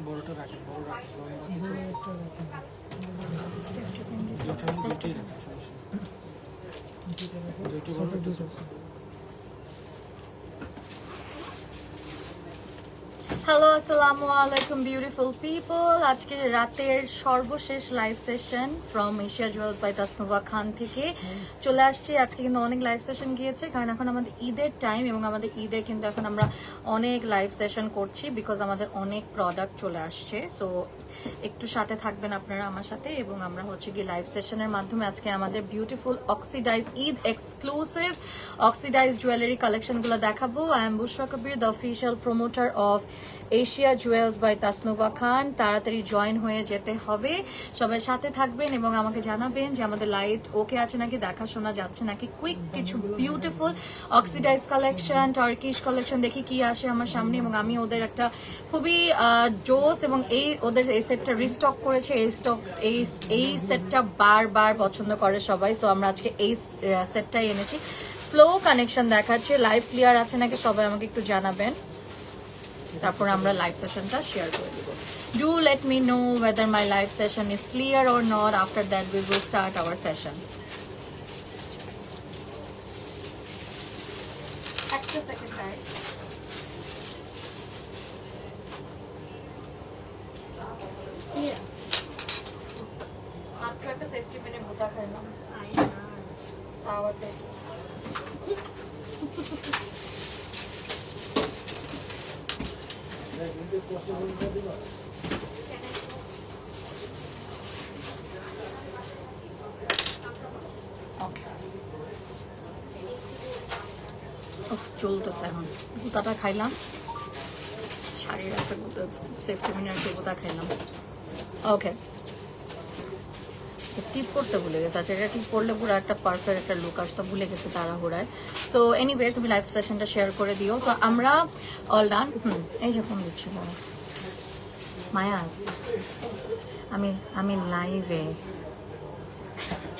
বড়টা রাখেন, বড় রাখেন, হ্যালো আসসালামু আলাইকুম বিউটিফুল পিপল। আজকে রাতের সর্বশেষ live session from Asia jewels by Tasnuva Khan থেকে চলে আসছি। আজকে কিন্তু অনেক লাইভ সেশন গিয়েছে, কারণ এখন আমাদের ঈদের টাইম এবং আমাদের ঈদে কিন্তু এখন আমরা অনেক লাইভ সেশন করছি বিকজ আমাদের অনেক প্রোডাক্ট চলে আসছে। সো একটু সাথে থাকবেন আপনারা আমার সাথে, এবং আমরা হচ্ছে কি লাইভ সেশনের মাধ্যমে আজকে আমাদের beautiful oxidize Eid exclusive oxidize jewellery কালেকশনগুলো দেখাবো। I am Bushra Kabir, the official promoter of Asia jewels by Tasnuva Khan. তাড়াতাড়ি জয়েন হয়ে যেতে হবে, সবাই সাথে থাকবেন এবং আমাকে জানাবেন যে আমাদের লাইট ওকে আছে নাকি, দেখাশোনা যাচ্ছে নাকি। কুইক কিছু beautiful oxidise collection, Turkish collection দেখি কি আসে আমার সামনে, এবং আমি ওদের একটা খুবই জোস এবং ওদের এই সেটটা রিস্টক করেছে। এই সেটটা বারবার পছন্দ করে সবাই, সো আমরা আজকে এই সেটটাই এনেছি। স্লো কানেকশন দেখাচ্ছে, লাইভ ক্লিয়ার আছে নাকি সবাই আমাকে একটু জানাবেন, তারপর আমরা লাইভ সেশনটা শেয়ার করে দেব। Do let me know whether my live session is clear or not. After that we will start our session. একটা সেকেন্ড guys. মাত্র একটা সেফটি পিনে বোতা খাইলাম। তাওয়াতে চলতেছে এখন। গুতাটা খাইলাম, শাড়ির একটা সেফটি পিনের একটা গুতা খাইলাম। ওকে, টিপ করতে ভুলে গেছে। আচ্ছা, এটা টিপ করলে পুরো একটা পারফেক্ট একটা লুক আসতো, ভুলে গেছে তাড়াহুড়ায়। সো এনিওয়ে, তুমি লাইভ সেশনটা শেয়ার করে দিও। তো আমরা অল ডান। এই যে ফোন দিচ্ছি মায়াজ, আমি লাইভে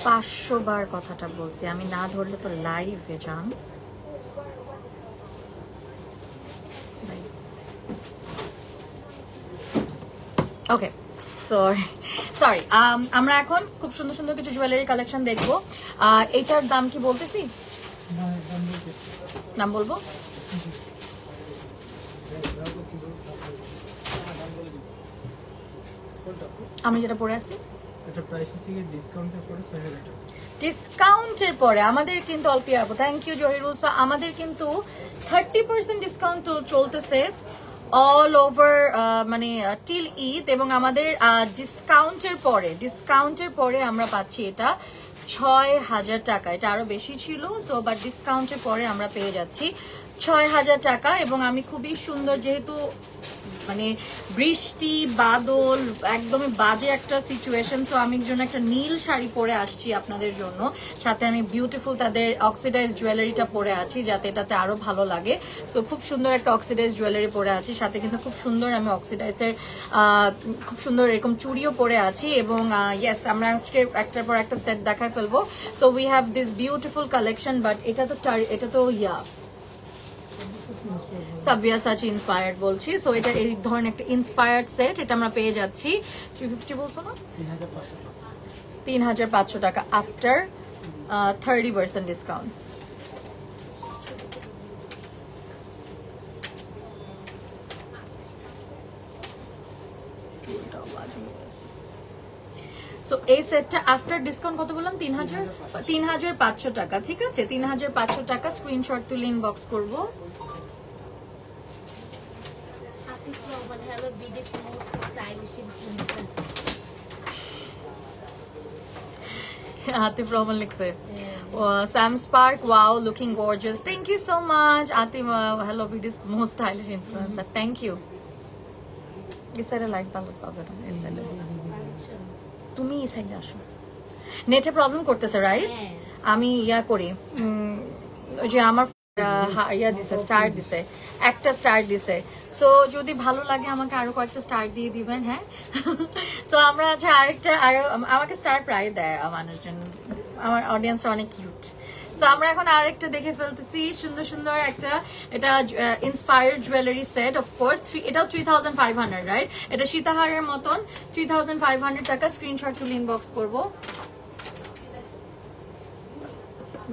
500 বার কথাটা বলছি, আমি না ধরলে তো লাইভে যান। ওকে, সরি। আমরা এখন খুব সুন্দর সুন্দর কিছু জুয়েলারি কালেকশন দেখবো। এইটার দাম কি বলতেছি? নাম বলবো? আমি যেটা পরে আছি ডিসকাউন্টের পরে আমাদের কিন্তু all clear. Thank you Zahirul. So আমাদের কিন্তু 30% ডিসকাউন্ট চলতেছে অল ওভার, মানে টিল ঈদ, এবং আমাদের ডিসকাউন্টের পরে আমরা পাচ্ছি এটা 6,000 টাকা। এটা আরো বেশি ছিল, সো বাট ডিসকাউন্টের পরে আমরা পেয়ে যাচ্ছি 6,000 টাকা। এবং আমি খুবই সুন্দর, যেহেতু মানে বৃষ্টি বাদল একদমই বাজে একটা সিচুয়েশন, সো আমি জন্য একটা নীল শাড়ি পরে আসছি আপনাদের জন্য। সাথে আমি বিউটিফুল তাদের অক্সিডাইজ জুয়েলারিটা পরে আছি, যাতে এটাতে আরো ভালো লাগে। সো খুব সুন্দর একটা অক্সিডাইজ জুয়েলারি পরে আছি, সাথে কিন্তু খুব সুন্দর আমি অক্সিডাইজের খুব সুন্দর এরকম চুড়িও পরে আছি। এবং ইয়েস, আমরা আজকে একটার পর একটা সেট দেখায় ফেলবো। So we have this beautiful collection, but এটা তো সাবিয়াসাচি ইন্সপায়ার্ড বলছি। সো এটা এই ধরনের একটা ইন্সপায়ার্ড সেট, এটা আমরা পেয়ে যাচ্ছি 350 বলছো না, 3,500 টাকা আফটার 30% ডিসকাউন্ট। সো এই সেটটা আফটার ডিসকাউন্ট কত বললাম? 3,500 টাকা। ঠিক আছে, 3,500 টাকা। স্ক্রিনশট তুলে ইনবক্স করবো। Atif Rahman likse. Sam Spark, wow, looking gorgeous. Thank you so much. Atif, hello, be this most stylish influencer. Thank you. This side a light palette positive. This side. তুমি এই সাইডে আসো। নেটে problem করতেছে, right? আমি ইয়া করি, ওই যে আমার ইয়া দিছে, স্টার দিছে, একটা স্টার দিছে। সো যদি ভালো লাগে আমাকে আরো কয়েকটা স্টার দিয়ে দিবেন। হ্যাঁ, তো আমরা আরো আমাকে স্টার প্রায় দেয় মানুষজন, আমার অডিয়েন্সটা অনেক কিউট। তো আমরা এখন আরেকটা দেখে ফেলতেছি, সুন্দর সুন্দর একটা, এটা ইন্সপায়ার্ড জুয়েলারি সেট অফকোর্স, এটাও 3500, রাইট? এটা সীতাহারের মতন 3500 টাকা। স্ক্রিনশট তুলে ইনবক্স করবো।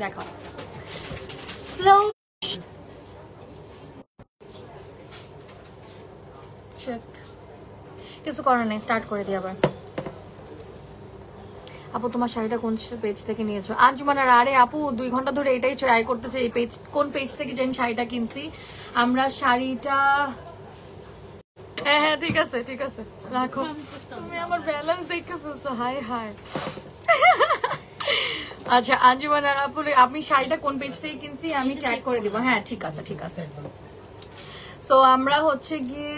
দেখো স্লো চেক, কিছু করার নেই, স্টার্ট করে দিই আবার। আপু তোমার শাড়িটা কোন পেজ থেকে নিয়েছো? আঞ্জুমানার, আরে আপু 2 ঘন্টা ধরে এটাই ট্রাই করতেছে, এই পেজ কোন পেজ থেকে যেন শাড়িটা কিনছি আমরা। শাড়িটা হ্যাঁ ঠিক আছে ঠিক আছে রাখো, তুমি আমার ব্যালেন্স দেখে ফেলছো, হাই হাই। আচ্ছা আঞ্জুমানার আপু, আপনি শাড়িটা কোন পেজ থেকে কিনছি আমি ট্যাগ করে দিব। হ্যাঁ ঠিক আছে ঠিক আছে। সো আমরা হচ্ছে গিয়ে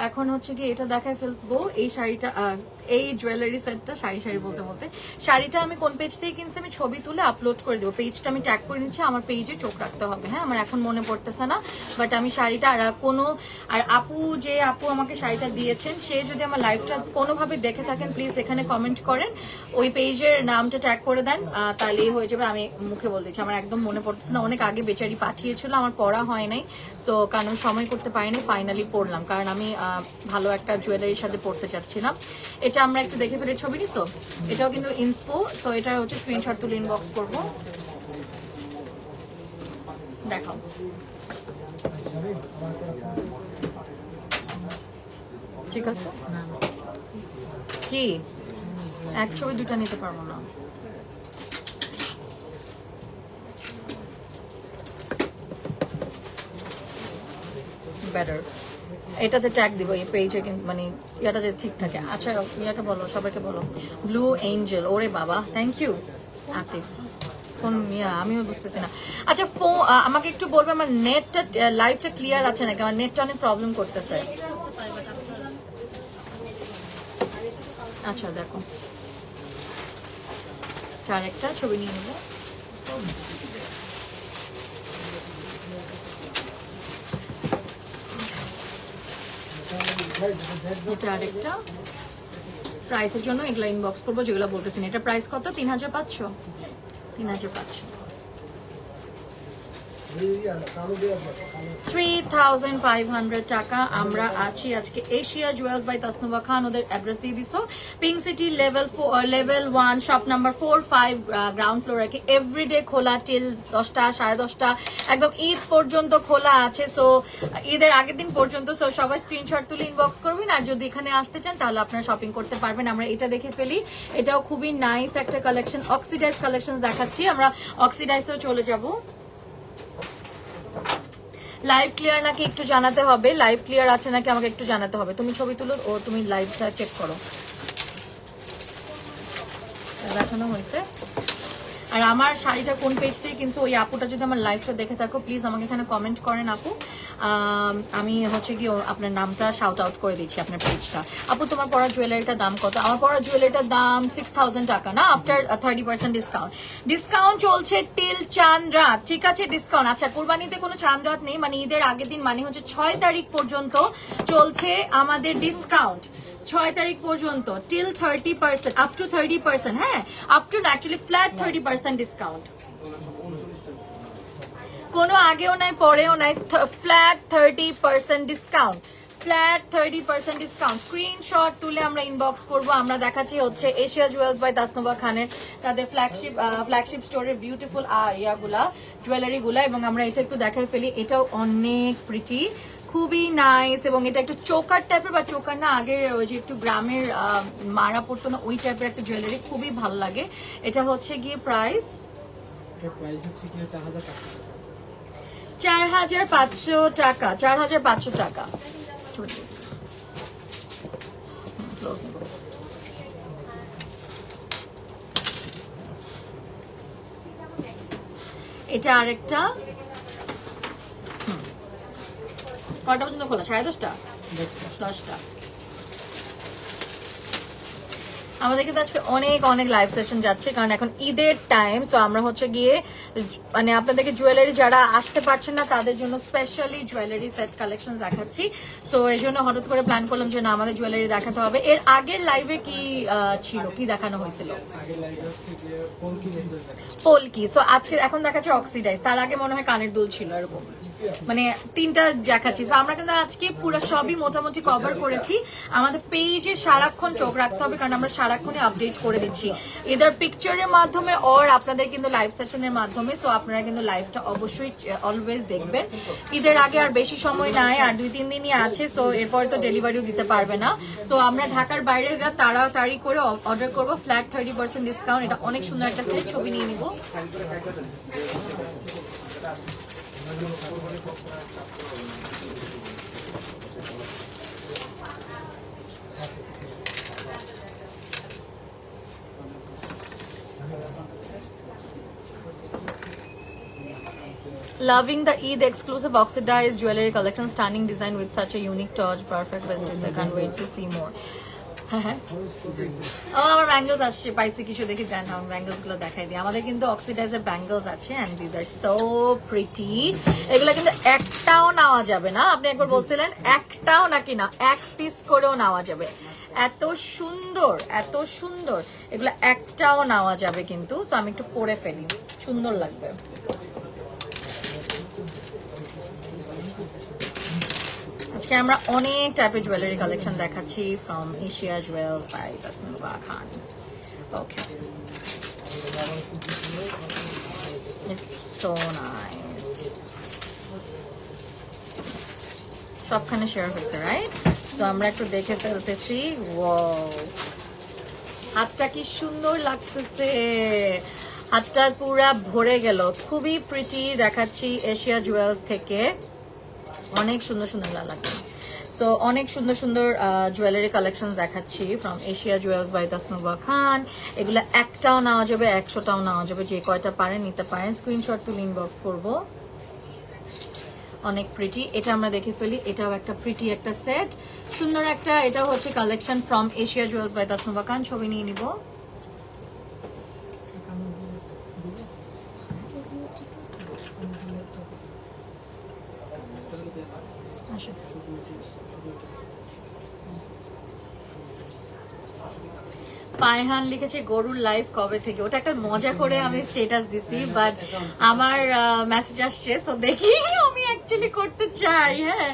এখন হচ্ছে গিয়ে এটা দেখায় ফেলবো, এই শাড়িটা, এই জুয়েলারি সেটটা, শাড়ি বলতে বলতে শাড়িটা আমি কোন পেজ থেকে কিনছি আমি ছবি তুলে আপলোড করে দেবো। পেজটা আমি ট্যাগ করে নিচ্ছি, আমার পেজে চোখ রাখতে হবে। হ্যাঁ আমার এখন মনে পড়তেছে না, বাট আমি শাড়িটা আর আপু যে আপু আমাকে শাড়িটা দিয়েছেন, সে যদি আমার লাইভটা কোনোভাবে দেখে থাকেন প্লিজ এখানে কমেন্ট করেন, ওই পেজের নামটা ট্যাগ করে দেন, তাহলেই হয়ে যাবে। আমি মুখে বলে দিচ্ছি, আমার একদম মনে পড়তেছে না, অনেক আগে বেচারি পাঠিয়েছিল, আমার পড়া হয় নাই, সো কারণ সময় করতে পারিনি, ফাইনালি পড়লাম, কারণ আমি ভালো একটা জুয়েলারির সাথে পড়তে চাচ্ছিলাম। এটা আমরা একটু দেখে ফেলে ছবি নিছো, এটাও কিন্তু ইনস্পো, সো এটা হচ্ছে স্ক্রিনশট তুলে ইনবক্স করবো। দেখাও ঠিক আছে কি, এক ছবি দুটা নিতে পারবো না। বেটার এটাতে ট্যাগ দিব, এই পেজে মানে ইয়াটা যে ঠিক থাকে। আচ্ছা ইয়াকে বলো, সবাইকে বলো ব্লু এঞ্জেল, ওরে বাবা থ্যাংক ইউ আতিফ। ফোন নিয়ে আমিও বুঝতেছি না। আচ্ছা ফোন আমাকে একটু বলবে আমার নেটটা, লাইভটা ক্লিয়ার আছে নাকি? আমার নেটটা অনেক প্রবলেম করতেছে। আচ্ছা দেখো, চার একটা ছবি নিয়ে নেবো। এটা আরেকটা, প্রাইসের জন্য এগুলো ইনবক্স করবো যেগুলো বলতেছেন। এটা প্রাইস কত? 3500। 3500 টাকা। আমরা আছি আজকে Asia jewels by Tasnuva Khan, ওদের অ্যাড্রেস দিয়ে দিছো, Pink City level 1 shop number 4-5 ground floor. আর কি এভরিডে খোলা টিল 10টা 10:30, একদম ঈদ পর্যন্ত খোলা আছে, সো ঈদের আগের দিন পর্যন্ত। সো সবাই স্ক্রিনশট তুলে ইনবক্স করবেন, আর যদি এখানে আসতে চান তাহলে আপনারা শপিং করতে পারবেন। আমরা এটা দেখে ফেলি, এটাও খুবই নাইস একটা কালেকশন, অক্সিডাইজ কালেকশন দেখাচ্ছি। আমরা অক্সিডাইজেও চলে যাব। লাইভ ক্লিয়ার নাকি একটু জানাতে হবে, লাইভ ক্লিয়ার আছে নাকি আমাকে একটু জানাতে হবে। তুমি ছবি তুলো ও তুমি লাইভটা চেক করো, দেখানো হয়েছে। আর আমার শাড়িটা কোন পেজ থেকে কিনছো, ওই আপুটা যদি আমার লাইভটা দেখে থাকো প্লিজ আমাকে এখানে কমেন্ট করেন আপু, আমি হচ্ছে কি আপনার নামটা শাউট আউট করে দিচ্ছি আপনার পেজটা। আপু তোমার পরা জুয়েলারিটার দাম কত? আমার পরা জুয়েলারিটার দাম 6000 টাকা না, আফটার 30% ডিসকাউন্ট। ডিসকাউন্ট চলছে টিল চাঁদ রাত, ঠিক আছে ডিসকাউন্ট। আচ্ছা কুরবানিতে কোনো চাঁদ রাত নেই, মানে ঈদের আগের দিন, মানে হচ্ছে 6 তারিখ পর্যন্ত চলছে আমাদের ডিসকাউন্ট। 6 তারিখ পর্যন্ত টিল 30%, আপ টু 30%, হ্যাঁ আপ টু না, অ্যাকচুয়ালি ফ্ল্যাট 30% ডিসকাউন্ট। কোনো আগেও নাই পরেও নাই, flat 30% discount, flat 30% discount. Screenshot তুলে আমরা ইনবক্স করব। আমরা দেখাচ্ছি হচ্ছে এশিয়া জুয়েলস বাই তাসনুভা খানের, তাদের ফ্ল্যাগশিপ স্টোরের বিউটিফুল ইয়াগুলা, জুয়েলারি গুলা, এবং আমরা এটা একটু দেখাই ফেলি। এটাও অনেক প্রিটি, খুবই নাইস, এবং এটা একটু চোকার টাইপের, বা চোকার না, আগে ওই যে একটু গ্রামের মারা পড়তো না, ওই টাইপের একটা জুয়েলারি, খুবই ভালো লাগে। এটা হচ্ছে গিয়ে প্রাইস হচ্ছে কি 4000 টাকা, 4500 টাকা, 4500 টাকা। এটা আরেকটা, কয়টা পর্যন্ত খোলা? 10:30, 10টা। আমাদের কিন্তু আজকে অনেক অনেক লাইভ সেশন যাচ্ছে, কারণ এখন ঈদের টাইম। সো আমরা হচ্ছে গিয়ে মানে আপনাদেরকে জুয়েলারি যারা আসতে পারছেন না তাদের জন্য স্পেশালি জুয়েলারি সেট কালেকশন দেখাচ্ছি। সো এই জন্য হঠাৎ করে প্ল্যান করলাম যে না, আমাদের জুয়েলারি দেখাতে হবে। এর আগের লাইভে কি ছিল, কি দেখানো হয়েছিল? পোলকি। সো আজকে এখন দেখাচ্ছে অক্সিডাইজ, তার আগে মনে হয় কানের দুল ছিল, এরকম মানে তিনটা দেখাচ্ছি। সো আমরা কিন্তু আজকে পুরো সবই মোটামুটি কভার করেছি। আমাদের পেজে সারাক্ষণ চোখ রাখতে হবে, কারণ আমরা সারাক্ষণই আপডেট করে দিচ্ছি, ইদার পিকচারের মাধ্যমে অর আপনাদের কিন্তু লাইভ সেশনের মাধ্যমে। সো আপনারা কিন্তু লাইভটা অবশ্যই অলওয়েজ দেখবেন। ঈদের আগে আর বেশি সময় নাই, আর 2-3 দিনই আছে। সো এরপর তো ডেলিভারিও দিতে পারবে না। সো আমরা ঢাকার বাইরে তাড়াতাড়ি করে অর্ডার করবো, ফ্ল্যাট 30% ডিসকাউন্ট। এটা অনেক সুন্দর একটা সেট, ছবি নিয়ে নিব। Loving the Eid exclusive oxidized jewelry collection, stunning design with such a unique touch, perfect vestige. I can't wait to see more. আমার ব্যাঙ্গেলস আসছে, পাইছি কিছু দেখি দেন, আমার ব্যাঙ্গেলস গুলো দেখাই দিই। আমাদের কিন্তু অক্সিডাইজার ব্যাঙ্গেলস আছে, and this are so pretty. এগুলো কিন্তু একটাও নেওয়া যাবে না, আপনি একবার বলছিলেন একটাও নাকি না, এক পিস করেও নেওয়া যাবে। এত সুন্দর, এত সুন্দর, এগুলো একটাও নেওয়া যাবে কিন্তু। সো আমি একটু পরে ফেলি, সুন্দর লাগবে। আজকে আমরা অনেক টাইপের জুয়েলারি কালেকশন দেখাচ্ছি from Asia jewels by Tasnuva Khan. Okay, it's so nice. সবখানে শেয়ার হয়েছে, রাইট? সো আমরা একটু দেখে ফেলতেছি। ওয়াও, হাতটা কি সুন্দর লাগতেছে, হাতটা পুরা ভরে গেল, খুবই প্রিটি দেখাচ্ছি এশিয়া জুয়েলস থেকে। অনেক সুন্দর সুন্দর লাগবে। সো অনেক সুন্দর সুন্দর জুয়েলারি কালেকশন দেখাচ্ছি from Asia jewels by Tasnuva Khan. এগুলো একটাও নেওয়া যাবে, 100টাও নেওয়া যাবে, যে কয়টা পারেন নিতে পারেন। স্ক্রিনশট তুলে ইনবক্স করবো। অনেক প্রিটি, এটা আমরা দেখে ফেলি। এটাও একটা প্রিটি একটা সেট, সুন্দর একটা। এটা হচ্ছে collection from Asia jewels by Tasnuva Khan. ছবি নিয়ে নিব। ফাইহান লিখেছে গরুর লাইভ কবে থেকে, ওটা একটা মজা করে আমি স্টেটাস দিছি, বাট আমার মেসেজ আসছে। সো দেখি, আমি অ্যাকচুয়ালি করতে চাই। হ্যাঁ,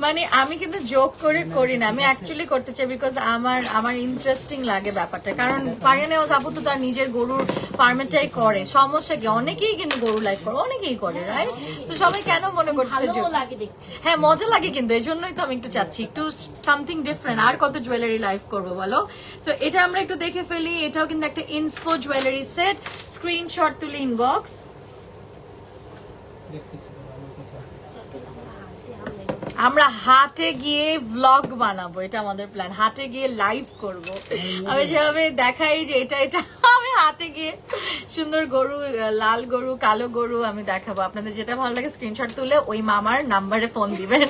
মানে আমি কিন্তু জোক করে করি না, আমি অ্যাকচুয়ালি করতে চাই, বিকজ আমার ইন্টারেস্টিং লাগে ব্যাপারটা। কারণ ফারহানেও আপু তো তার নিজের গরুর ফার্মেটাই করে, সমস্যা কি? অনেকেই কিন্তু গরু লাইভ করে, অনেকেই করে, রাইট? তো সবাই কেন মনে করছে? হ্যাঁ, মজা লাগে কিন্তু, এই জন্যই তো আমি একটু চাচ্ছি একটু সামথিং ডিফারেন্ট। আর কত জুয়েলারি লাইভ করবো বলো? সো এটা আমরা একটু দেখে ফেলি। এটাও কিন্তু একটা ইনস্পো জুয়েলারি সেট। স্ক্রিনশট তুলে ইনবক্স। আমরা হাটে গিয়ে ভ্লগ বানাবো, এটা আমাদের প্ল্যান। হাটে গিয়ে লাইভ করব। আমি যেভাবে দেখাই যে এটা এটা আমি হাটে গিয়ে সুন্দর গরু, লাল গরু, কালো গরু আমি দেখাবো। আপনাদের যেটা ভালো লাগে স্ক্রিনশট তুলে ওই মামার নাম্বারে ফোন দিবেন।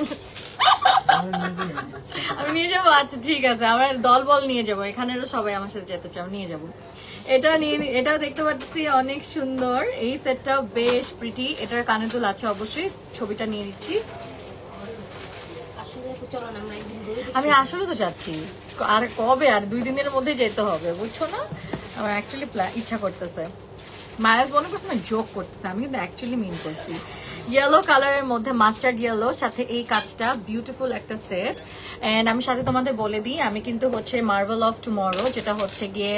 আমি নিয়ে যাবো। আচ্ছা ঠিক আছে, আমার দল বল নিয়ে যাবো, এখানেরও সবাই আমার সাথে যেতে চাও, নিয়ে যাবো। এটা নিয়ে, এটাও দেখতে পাচ্ছি অনেক সুন্দর। এই সেটটাও বেশ প্রিটি। এটার কানে দুল আছে অবশ্যই, ছবিটা নিয়ে নিচ্ছি। আমি আসলে তো যাচ্ছি, আর কবে, আর 2 দিনের মধ্যে যেতে হবে, বুঝছো না? আমার অ্যাকচুয়ালি ইচ্ছা করতেছে। মায়াজ মনে করছে না জোক করতেছে, আমি কিন্তু অ্যাকচুয়ালি মিন করছি। ইয়েলো কালারের মধ্যে মাস্টার্ড ইয়েলো, সাথে এই কাজটা বিউটিফুল একটা সেট। এন্ড আমি সাথে তোমাদের বলে দিই, আমি কিন্তু হচ্ছে মার্ভেল অফ টুমরো, যেটা হচ্ছে গিয়ে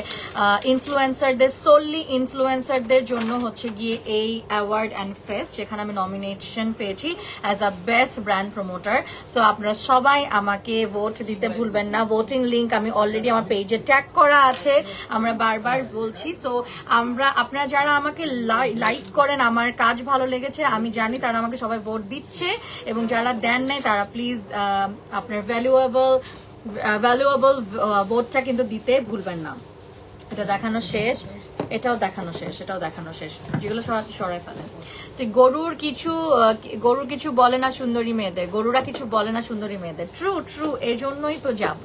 ইনফ্লুয়েন্সারদের, সোললি ইনফ্লুয়েন্সারদের জন্য হচ্ছে গিয়ে এই অ্যাওয়ার্ড অ্যান্ড ফেস্ট, যেখানে আমি নমিনেশন পেয়েছি as a best brand promoter. So আপনারা সবাই আমাকে ভোট দিতে ভুলবেন না। ভোটিং লিঙ্ক আমি অলরেডি আমার পেজে ট্যাগ করা আছে, আমরা বারবার বলছি। সো আপনারা যারা আমাকে লাইক করেন, আমার কাজ ভালো লেগেছে, আমি জানি তারা আমাকে সবাই ভোট দিচ্ছে, এবং যারা দেন নাই তারা প্লিজ আপনার ভ্যালুয়েবল ভোটটা কিন্তু দিতে ভুলবেন না। এটা দেখানো শেষ, এটাও দেখানো শেষ, এটাও দেখানো শেষ, যেগুলো সরাই ফেলেন। তো গরুর কিছু বলে না সুন্দরী মেয়েদের, গরুরা কিছু বলে না সুন্দরী মেয়েদের। ট্রু ট্রু, এই জন্যই তো যাব।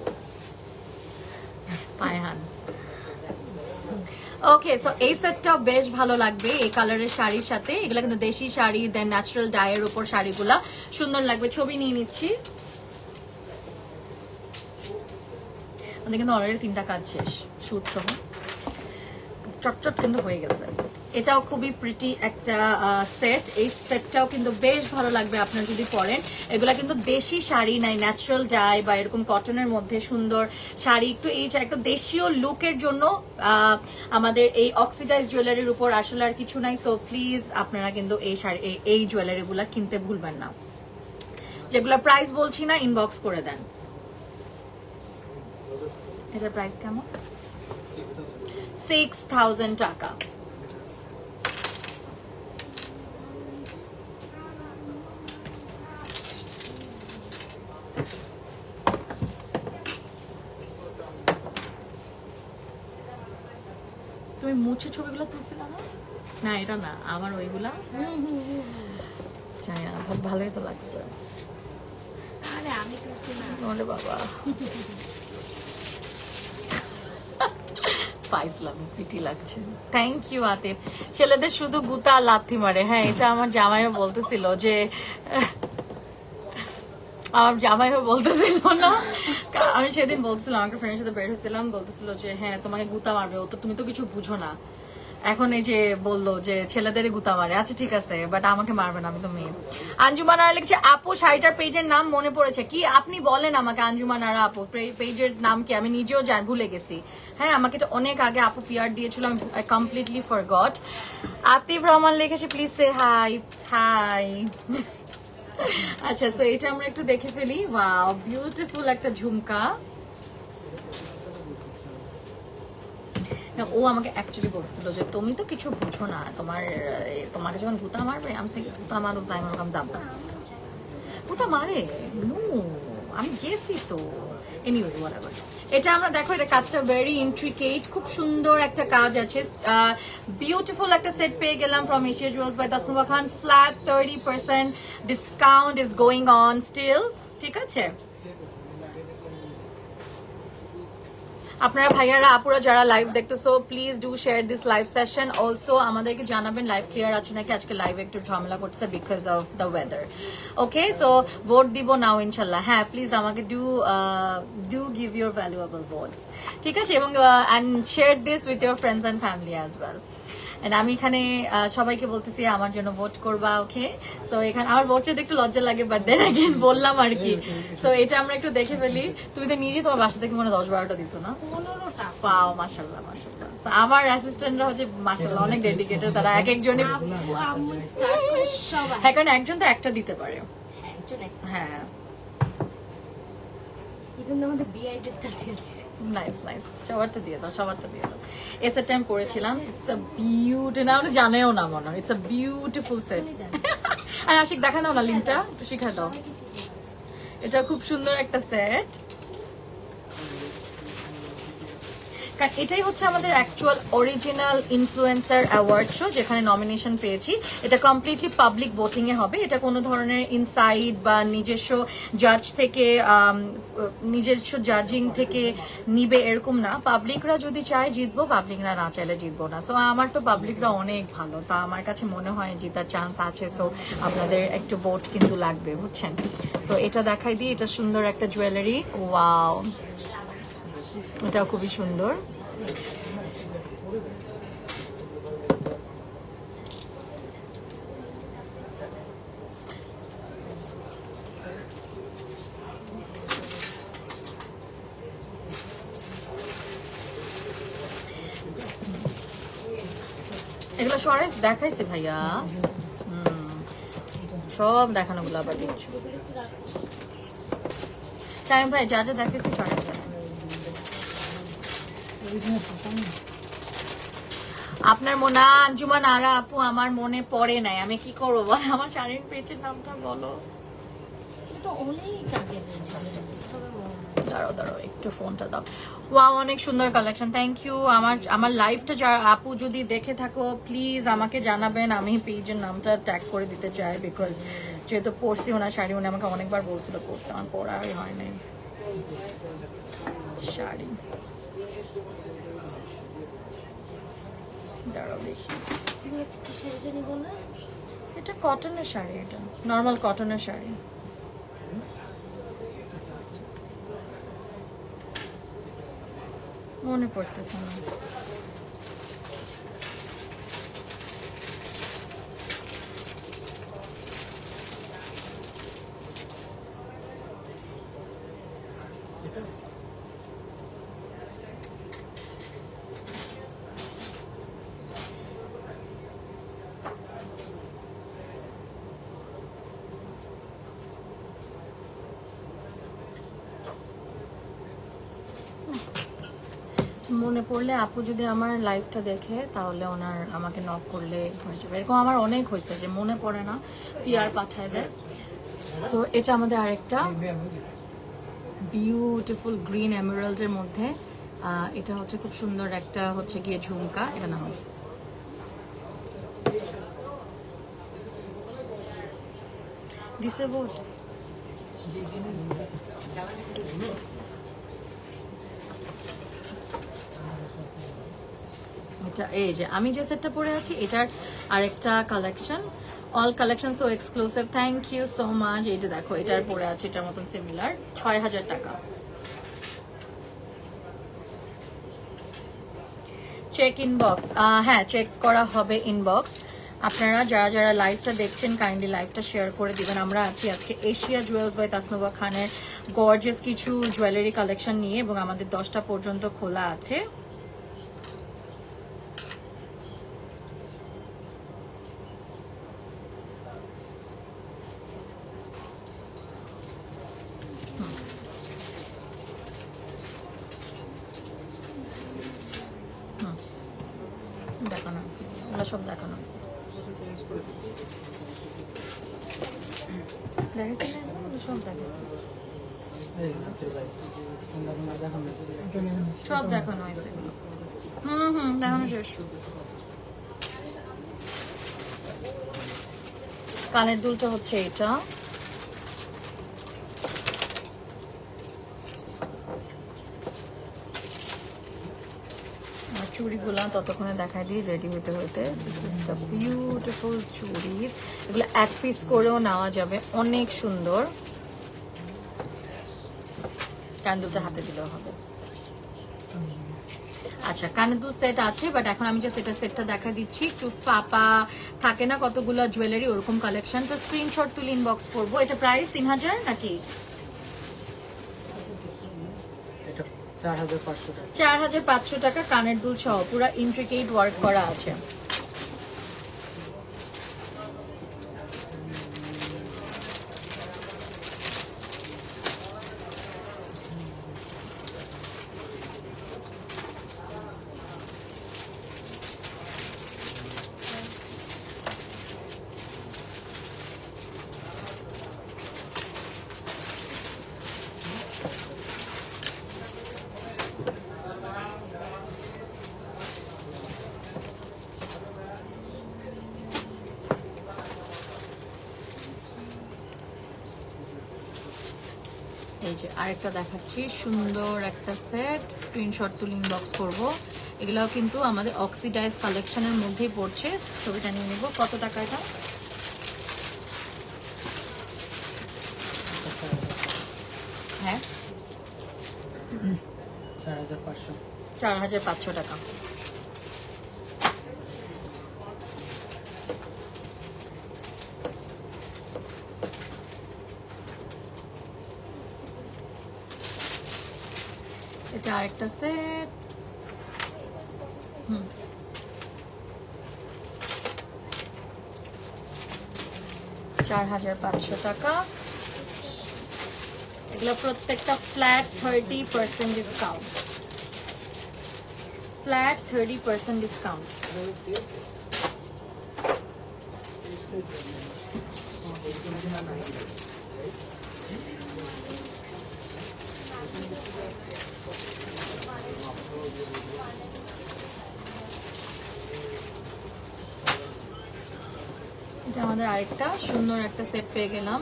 ফারহান ওকে, সো এই সেটটাও বেশ ভালো লাগবে এই কালারের শাড়ির সাথে। এগুলা কিন্তু দেশি শাড়ি, দেন ন্যাচারাল ডাইয়ের উপর শাড়িগুলা সুন্দর লাগবে। ছবি নিয়ে নিচ্ছি। আমাদের কিন্তু অলরেডি 3টা কাজ শেষ শুট সহ, চটচট কিন্তু হয়ে গেছে। এটাও খুবই প্রিটি একটা সেট। এই সেটটাও কিন্তু বেশ ভালো লাগবে আপনার যদি পরেন। এগুলা কিন্তু দেশি শাড়ি নাই, ন্যাচারাল ডাই বা এরকম কটনের মধ্যে সুন্দর শাড়ি। একটু এই একটা দেশীয় লুকের জন্য আমাদের এই অক্সিডাইজ জুয়েলারির উপর আসলে আর কিছু নাই। সো প্লিজ আপনারা কিন্তু এই শাড়ি এই জুয়েলারিগুলা কিনতে ভুলবেন না। যেগুলা প্রাইস বলছি না, ইনবক্স করে দেন। এটার প্রাইস কেমন? 6,000 টাকা। তুমি মুছে ছবিগুলো তুলছিল না? না এটা না, আমার ওইগুলা জানি না, ভালোই তো লাগছে। আরে আমি তুলছি না। ওরে বাবা, ফাইজলামি পিটি লাগছে। Thank you Atif. ছেলেদের শুধু গুতা লাথি মারে। হ্যাঁ, এটা আমার জামাইও বলতেছিল যে, আমার জামাইও বলতেছিল না, আমি সেদিন বলছিলাম আমার ফ্রেন্ডের সাথে বের হয়েছিলাম, বলতেছিল যে হ্যাঁ তোমাকে গুতা মারবে, ও তো তুমি তো কিছু বুঝো না। এখন এই যে বললো যে ছেলেদেরই গুতা মারে। আচ্ছা ঠিক আছে, বাট আমাকে মারবে না, আমি তো মেয়ে। আঞ্জুমান আরা লিখছে আপু শাড়িটার পেজের নাম মনে পড়েছে কি? আপনি বলেন আমাকে আঞ্জুমান আরা আপু পেজের নাম কি? আমি নিজেও ভুলে গেছি। হ্যাঁ, আমাকে এটা অনেক আগে আপু পিআর দিয়েছিল, আমি কমপ্লিটলি ফরগট। আতিফ রহমান লিখেছে প্লিজ সে হাই। হাই। আচ্ছা, তো এটা আমরা একটু দেখে ফেলি। ওয়াও, বিউটিফুল একটা ঝুমকা। ও আমাকে অ্যাকচুয়ালি বলছিল যে তুমি তো কিছু বুঝো না, তোমাকে যখন গুতা মারবে, আমি গুতা মারুক তাই মারুক, আমি যাবো। গুতা মারে? আমি গেছি তো। Anyway whatever. এটা আমরা দেখো, এটা কাজটা ভেরি ইন্ট্রিকেট, খুব সুন্দর একটা কাজ আছে। বিউটিফুল একটা সেট পেয়ে গেলাম from Asia jewellers by Tasnuva Khan. Flat 30% discount is going on still. ঠিক আছে, আপনারা ভাইয়ারা আপুরা যারা লাইভ দেখতেছো please do share this live session. Also আমাদেরকে জানাবেন লাইভ ক্লিয়ার আছে নাকি। আজকে লাইভে একটু ঝামেলা করছে because of the weather. Okay, so vote দিব নাও ইনশাল্লাহ। হ্যাঁ, প্লিজ আমাকে do give your valuable votes. ঠিক আছে, এবং and share this with your friends and family as well. আমি এখানে সবাইকে বলতেছি আমার জন্য ভোট করবা। ওকে, সো এখানে আমার ভোট চাইতে একটু লজ্জা লাগে, বাট দেন अगेन বললাম আর কি। সো এটা আমরা একটু দেখে ফেলি। তুমি তো নিজে তোমার বাসা থেকে মনে 10-12টা দিছো না? 15টা। পাও, মাশাআল্লাহ মাশাআল্লাহ। সো আমার অ্যাসিস্ট্যান্টরা হচ্ছে মাশাআল্লাহ অনেক ডেডিকেটেড, তারা এক একজনই। আম্মু স্টার্ট করে সবাই। হ্যাঁ, কারণ একজন তো একটা দিতে পারে। একজন একটা। হ্যাঁ, ইভেন আমাদের বিআইডিটা দিয়ে দিছি। নাইস নাইস, সবারটা দিয়ে দাও, সবারটা দিয়ে দাও। এই সেটটা আমি পরেছিলাম, ইটস আ বিউটি, না আপনি জানেও না মনে হয়, ইটস আ বিউটিফুল সেট। আর আশিক দেখা দাও না লিঙ্কটা, একটু শিখা দাও। এটা খুব সুন্দর একটা সেট। কারণ এটাই হচ্ছে আমাদের actual original influencer award show, যেখানে নমিনেশন পেয়েছি। এটা কমপ্লিটলি পাবলিক ভোটিং এ হবে। এটা কোনো ধরনের ইনসাইড বা নিজস্ব জাজ থেকে নিজস্ব জাজিং থেকে নিবে এরকম না। পাবলিকরা যদি চায় জিতবো, পাবলিকরা না চাইলে জিতবো না। সো আমার তো পাবলিকরা অনেক ভালো, তা আমার কাছে মনে হয় জেতার চান্স আছে। সো আপনাদের একটু ভোট কিন্তু লাগবে, বুঝছেন? সো এটা দেখাই দিই, এটা সুন্দর একটা জুয়েলারি। ওয়াও, এটাও খুবই সুন্দর। এগুলো সরাই দেখাইছে ভাইয়া, সব দেখানো গুলো আবার দিচ্ছ। শাহিম ভাই যা যা দেখেছি সরাই। আপনার মনে আঞ্জুমান আরা আপু আমার মনে পড়ে নাই, আমি কি করবো বল? আমার শাড়ির পেজের নামটা বলো। দাঁড়াও দাঁড়াও, একটু ফোনটা দাও। ওয়াও, অনেক সুন্দর কালেকশন, থ্যাংক ইউ। আমার লাইভটা যারা আপু যদি দেখে থাকো প্লিজ আমাকে জানাবেন, আমি পেজের নামটা ট্যাগ করে দিতে চাই, বিকজ যেহেতু পরছি ওনার শাড়ি, উনি আমাকে অনেকবার বলছিল পরতে, আমার পরাই হয় নাই শাড়ি। দাঁড়াও দেখি, এগুলো কিসের জানি বলে? এটা কটনের শাড়ি, এটা নর্মাল কটনের শাড়ি। মনে পড়তেছে না। মনে পড়লে আপু যদি আমার লাইভটা দেখে তাহলে ওনার আমাকে নক করলে হয়ে যাবে। এরকম আমার অনেক হয়েছে যে মনে পড়ে না, পিআর পাঠায় দেয়। সো এটা আমাদের আরেকটা বিউটিফুল গ্রিন এমারাল্ডের মধ্যে, এটা হচ্ছে খুব সুন্দর একটা হচ্ছে গিয়ে ঝুমকা। এটা না হয় দিছে বোট। এটা এই যে আমি যে সেটটা পরে আছি এটার আরেকটা collection, all collection so exclusive, thank you so much. এইটা দেখো, এটার পরে আছে এটার মতন সিমিলার, ৬,০০০ টাকা। চেক ইনবক্স, হ্যাঁ চেক করা হবে ইনবক্স। আপনারা যারা যারা লাইভটা দেখছেন কাইন্ডলি লাইভটা শেয়ার করে দিবেন। আমরা আছি আজকে এশিয়া জুয়েলস বাই তাসনুভা খানের গর্জিয়াস কিছু জুয়েলারি কালেকশন নিয়ে, এবং আমাদের 10টা পর্যন্ত খোলা আছে। দেখানো হয়েছে, এগুলো সব দেখানো হয়েছে, সব দেখাচ্ছে, সব দেখানো হয়েছে। দেখানো শেষ। কানের দুলটা হচ্ছে এটা, চুড়িগুলা ততক্ষণে দেখাই দিই রেডি হতে হতে। বিউটিফুল চুড়ি, এগুলো এক পিস করেও নেওয়া যাবে, অনেক সুন্দর। কানদুলটা হাতে দিলেও হবে। আচ্ছা কানদুল সেট আছে, বাট এখন আমি যে সেটটা দেখা দিচ্ছি, একটু পাপা থাকে না কতগুলো জুয়েলারি, ওরকম কালেকশন। তো স্ক্রিনশট তুলে ইনবক্স করবো। এটা প্রাইস ৩,০০০ নাকি ৪,৫০০ টাকা। কানের দুল সহ পুরো ইন্ট্রিকেট ওয়ার্ক করা আছে। এই যে আরেকটা দেখাচ্ছি, সুন্দর একটা সেট, স্ক্রিনশট তুলে ইনবক্স করবো। এগুলাও কিন্তু আমাদের অক্সিডাইজ কালেকশনের মধ্যেই পড়ছে। ছবিটা নিয়ে নিব। কত টাকা এটা? হ্যাঁ ৪,৫০০ টাকা। এটা আরেকটা সেট, ৪,৫০০ টাকা। এগুলো প্রত্যেকটা ফ্ল্যাট 30% ডিসকাউন্ট, ফ্ল্যাট 30% ডিসকাউন্ট। এটা আমাদের আরেকটা সুন্দর একটা সেট পেয়ে গেলাম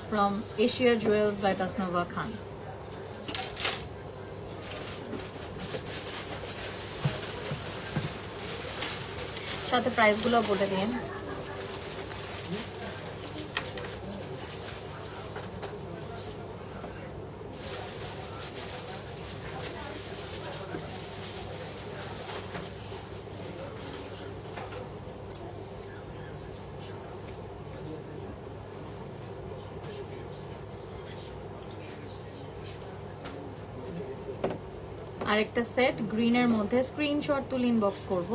from Asia jewels by Tasnuva Khan. সাথে প্রাইসগুলো বলে দিন। আরেকটা সেট গ্রিনের মধ্যে, স্ক্রিনশট তুলে ইনবক্স করব।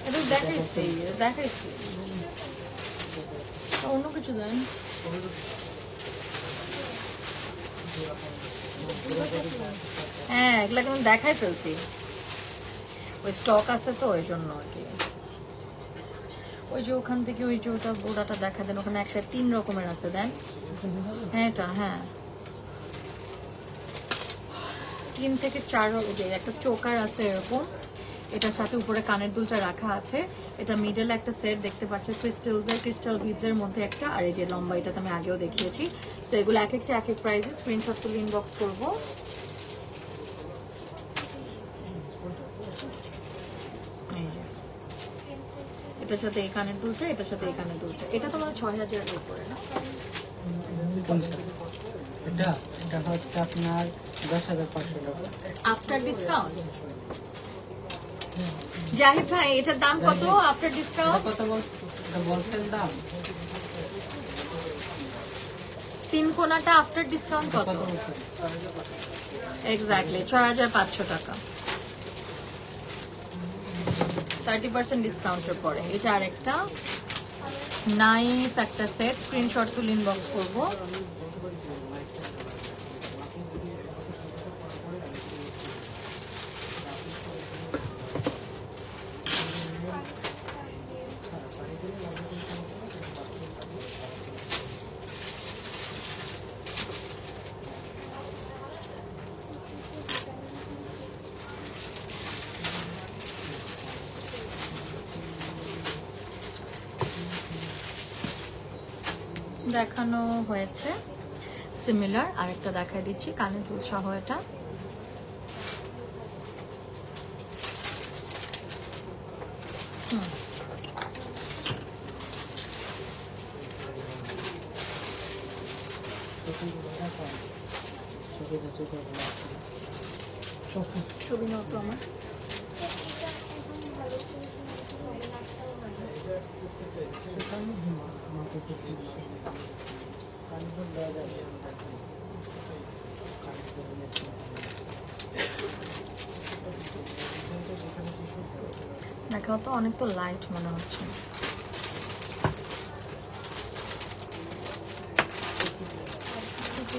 এটা দেখাইছি অন্য কিছু দেন। হ্যাঁ, এগুলা কিন্তু দেখাই ফেলছি, ওই স্টক আছে তো ওই জন্য আর কি। ওই যে ওখান থেকে ওই যে ওটা বোড়াটা দেখা দেন, ওখানে একসাথে 3 রকমের আছে দেন। হ্যাঁ এটা, হ্যাঁ 3 থেকে 4 একটা চোকার আছে এরকম, এটার সাথে উপরে কানের দুলটা রাখা আছে। এটা মিডল একটা সেট দেখতে পাচ্ছেন, ক্রিস্টাল বিডসের মধ্যে একটা, আর এই যে লম্বা, এটা তো আমি আগেও দেখিয়েছি। সো এগুলো এক একটা এক এক প্রাইসে, স্ক্রিনশট তুলে ইনবক্স করব। এই যে এটার সাথে এই কানের দুলটা, এটার সাথে এই কানের দুলটা, এটা তো মানে 6000 এর উপরে না? এটা হচ্ছে আপনার 10,500 টাকা আফটার ডিসকাউন্ট। জাহিদ ভাই এটার দাম কত আফটার ডিসকাউন্ট? কত বলছেন দাম? 3 কোনাটা আফটার ডিসকাউন্ট কত? এক্স্যাক্টলি 6500 টাকা 30% ডিসকাউন্টের পরে। এটা আরেকটা নাইস একটা সেট, স্ক্রিনশট তুলে ইনবক্স করব। দেখানো হয়েছে সিমিলার, আরেকটা দেখাই দিচ্ছি কানের দুল সহ। এটা ছবি নাও তো আমার। দেখাও তো, অনেক তো লাইট মনে হচ্ছে।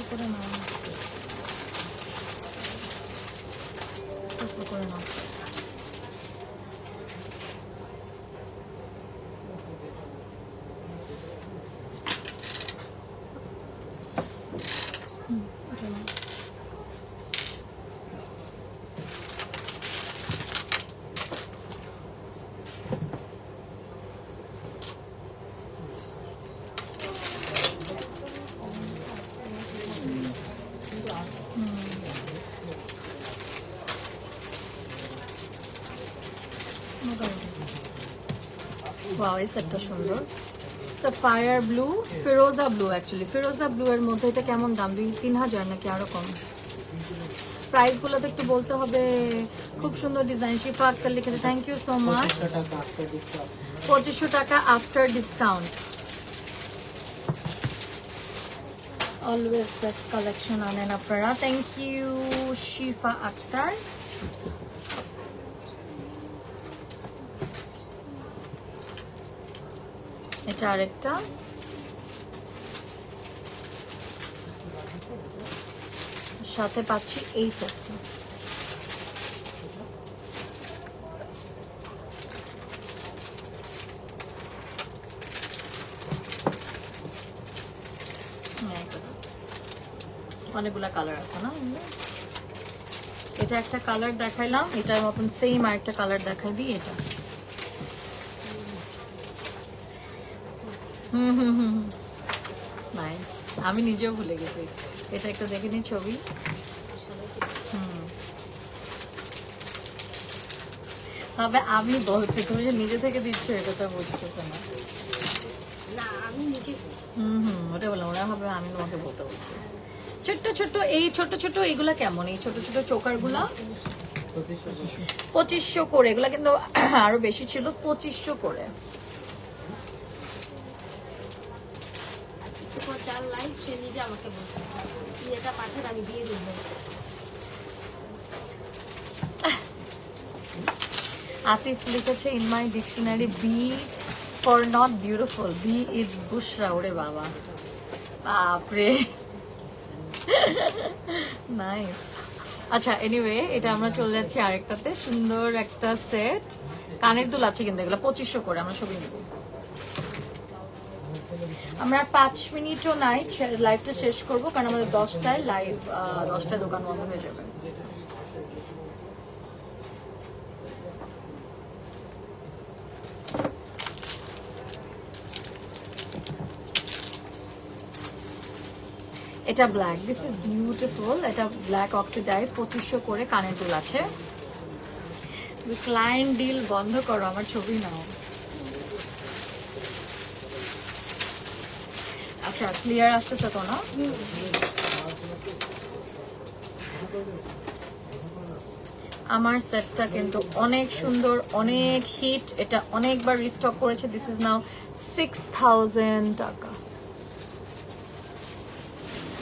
করে নাও, করে নাও। ওয়াও, এই সেটটা সুন্দর। সাফায়ার ব্লু, ফিরোজা ব্লু, অ্যাকচুয়ালি ফিরোজা ব্লু এর মধ্যে এটা কেমন দাম? 2-3 হাজার নাকি আরো কম? প্রাইসগুলো তো একটু বলতে হবে। খুব সুন্দর ডিজাইন, শিফা আক্তার লিখেছে, থ্যাংক ইউ সো মাচ। 2500 টাকা after discount. Always best collection আনেন আপনারা, থ্যাংক ইউ শিফা আক্তার। এটা আরেকটা, সাথে পাচ্ছি এই সেটটা। অনেকগুলা কালার আছে না? যে একটা কালার দেখাইলাম, এটার মতন সেম আরেকটা কালার দেখাই দিই। এটা নাইস, আমি নিজেও ভুলে গেছি। এটা একটা দেখে নি ছবি। তবে আমি বলছি, তুমি যে নিজে থেকে দিচ্ছ এটা তো বুঝতেছো না। না আমি নিজে ওটা বললাম, ওরা হবে আমি তোমাকে বলতে বলছি। ছোট্ট ছোট্ট এই ছোট ছোট এগুলা কেমন, এই ছোট ছোট চোকার গুলা 2500 করে। এগুলা কিন্তু আরো বেশি ছিল, 2500 করে। একটু পর যার লাইফ সে নিজে আমাকে বলছে তুই এটা পাঠান আমি দিয়ে দেবো। আতিফ লিখেছে in my dictionary B for not beautiful, B is Bushra. ওরে বাবা, বাপরে, নাইস। আচ্ছা এনিওয়ে, এটা আমরা চলে যাচ্ছি আরেকটাতে। সুন্দর একটা সেট কানের দুল আছে কিন্তু এগুলো 2500 করে। আমরা ছবি নেব। আমরা 5 মিনিটও নাই, লাইভটা শেষ করব, কারণ আমাদের 10টায় লাইভ, 10টায় দোকান বন্ধ হয়ে যাবে। এটা ব্ল্যাক, দিস ইজ বিউটিফুল। এটা ব্ল্যাক অক্সিডাইজ, 2500 করে কানের দুল আছে। ক্লায়েন্ট ডিল বন্ধ করো, আমার ছবি নাও। আচ্ছা ক্লিয়ার আসতেছে তো না? আমার সেটটা কিন্তু অনেক সুন্দর, অনেক হিট। এটা অনেকবার রিস্টক করেছে। দিস ইজ নাও 6000 টাকা।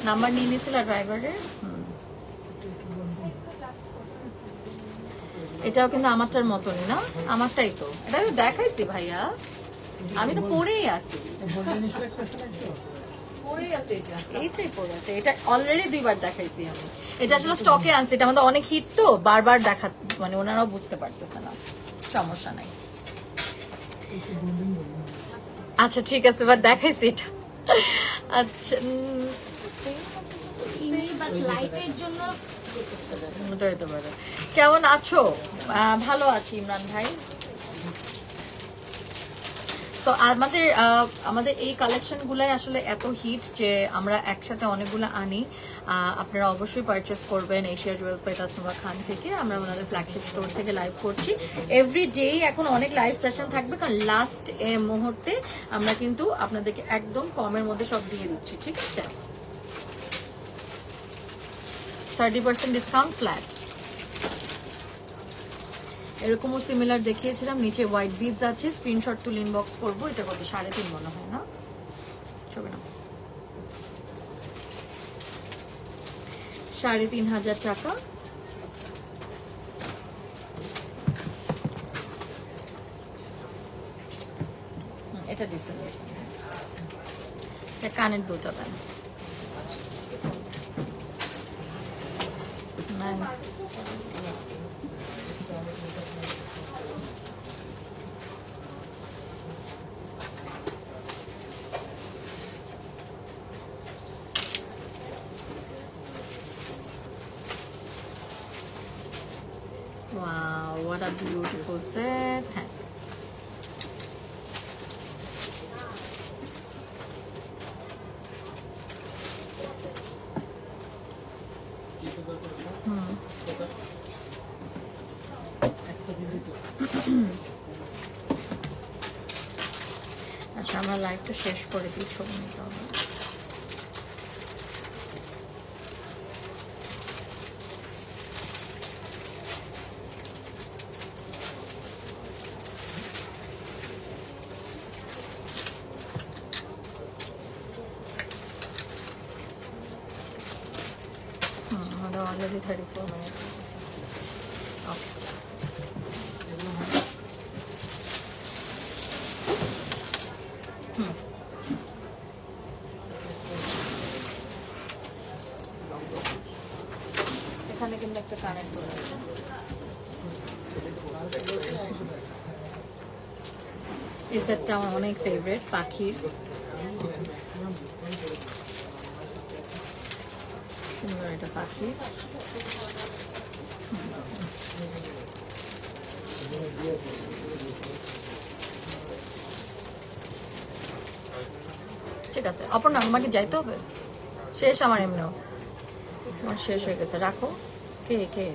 নাম্বার নিয়ে নিয়েছিল ড্রাইভারের। এটাও কিন্তু আমারটার মতনই না? আমারটাই তো, এটা তো দেখাইছি ভাইয়া, আমি তো পরেই আছি। এইটাই পরে আছে, এটা অলরেডি 2বার দেখাইছি আমি। এটা আসলে স্টকে আনছি, এটা আমাদের অনেক হিট তো, বারবার দেখা, মানে ওনারাও বুঝতে পারতেছে না। সমস্যা নাই। আচ্ছা ঠিক আছে, এবার দেখাইছি এটা। আচ্ছা লাইটের জন্য কেমন আছো? ভালো আছি ইমরান ভাই। তো আমাদের এই কালেকশন গুলাই আসলে এত হিট যে আমরা একসাথে অনেকগুলো আনি। আপনারা অবশ্যই পারচেস করবেন Asia jewels by Tasnuva Khan থেকে। আমরা ওনাদের ফ্ল্যাগশিপ স্টোর থেকে লাইভ করছি এভরি ডে। এখন অনেক লাইভ সেশন থাকবে, কারণ লাস্ট মুহূর্তে আমরা কিন্তু আপনাদেরকে একদম কমের মধ্যে সব দিয়ে দিচ্ছি, ঠিক আছে? 30% ডিসকাউন্ট ফ্ল্যাট। এরকমও সিমিলার দেখিয়েছিলাম, নিচে হোয়াইট বিডস আছে, স্ক্রিনশট তুলে ইনবক্স করবো। এটা কত 3.5 মনে হয় না? ছবি না, 3500 টাকা। এটা ডিফারেন্ট, এটা কানের দুলটা দেন। Nice. Wow, what a beautiful set. আচ্ছা আমরা লাইভটা শেষ করে দিই, ছবি নিতে হবে। Already 34 minutes. Okay. এখানে কিন্তু একটা কানেক্ট করে আছে। এই সেটটা আমার অনেক ফেভারিট, পাখির সুন্দর এটা পাখি। ঠিক আছে অপর্ণা, আমাকে যাইতে হবে, শেষ আমার এমনিও, আমার শেষ হয়ে গেছে। রাখো। কে কে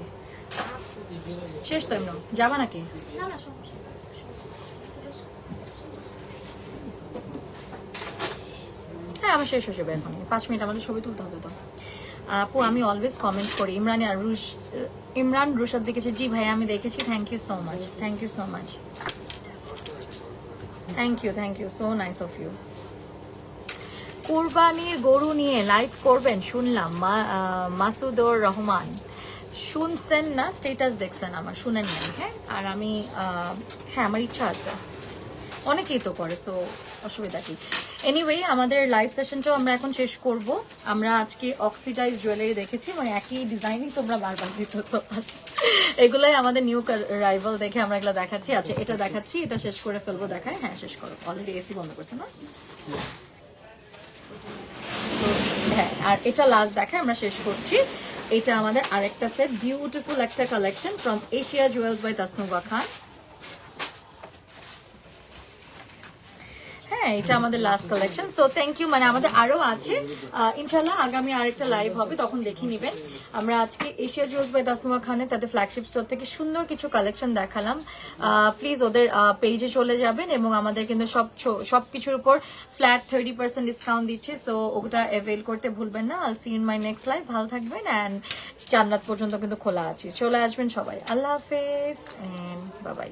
শেষ তো এমনিও, যাবা নাকি? না না সমস্যা নেই। হ্যাঁ আমার শেষ হয়ে যাবে এখন, 5 মিনিট আমাদের ছবি তুলতে হবে তো। আপু আমি অলওয়েজ কমেন্ট করি। ইমরান রুশাদ দেখেছে? জি ভাই আমি দেখেছি, thank you so much, thank you so much, thank you so nice of you. কুরবানির গরু নিয়ে লাইভ করবেন শুনলাম, মাসুদুর রহমান। শুনছেন না? স্টেটাস দেখছেন আমার, শুনেন নাই? হ্যাঁ আর আমি হ্যাঁ আমার ইচ্ছা আছে, অনেকেই তো করে, সো অসুবিধা কি। এনিওয়ে আমাদের লাইভ সেশনটাও আমরা এখন শেষ করব। আমরা আজকে অক্সিডাইজ জুয়েলারি দেখেছি, মানে একই ডিজাইনই তোমরা বারবার দিতেছো, এগুলাই আমাদের নিউ রাইভাল দেখে আমরা এগুলো দেখাচ্ছি। আচ্ছা এটা দেখাচ্ছি, এটা শেষ করে ফেলবো, দেখায়। হ্যাঁ শেষ করো, অলরেডি এসি বন্ধ করছে না? হ্যাঁ আর এটা লাস্ট দেখায়, আমরা শেষ করছি। এটা আমাদের আরেকটা সেট, বিউটিফুল একটা collection from Asia jewels by Tasnuva Khan. হ্যাঁ এটা আমাদের last collection, so thank you. মানে আমাদের আরো আছে ইনশাল্লাহ, আগামী আরেকটা লাইভ হবে, তখন দেখে নিবেন। আমরা আজকে এশিয়া জুয়েলস বাই তাসনুভা খানে তাদের ফ্ল্যাগশিপ স্টোর থেকে সুন্দর কিছু কালেকশন দেখালাম। প্লিজ ওদের পেজে চলে যাবেন, এবং আমাদের কিন্তু সবকিছুর উপর ফ্ল্যাট 30% ডিসকাউন্ট দিচ্ছে, সো ওটা অ্যাভেল করতে ভুলবেন না। I'll see in my next live, ভালো থাকবেন, অ্যান্ড চাঁদরাত পর্যন্ত কিন্তু খোলা আছে, চলে আসবেন সবাই। আল্লাহ হাফেজ এন্ড বাই বাই।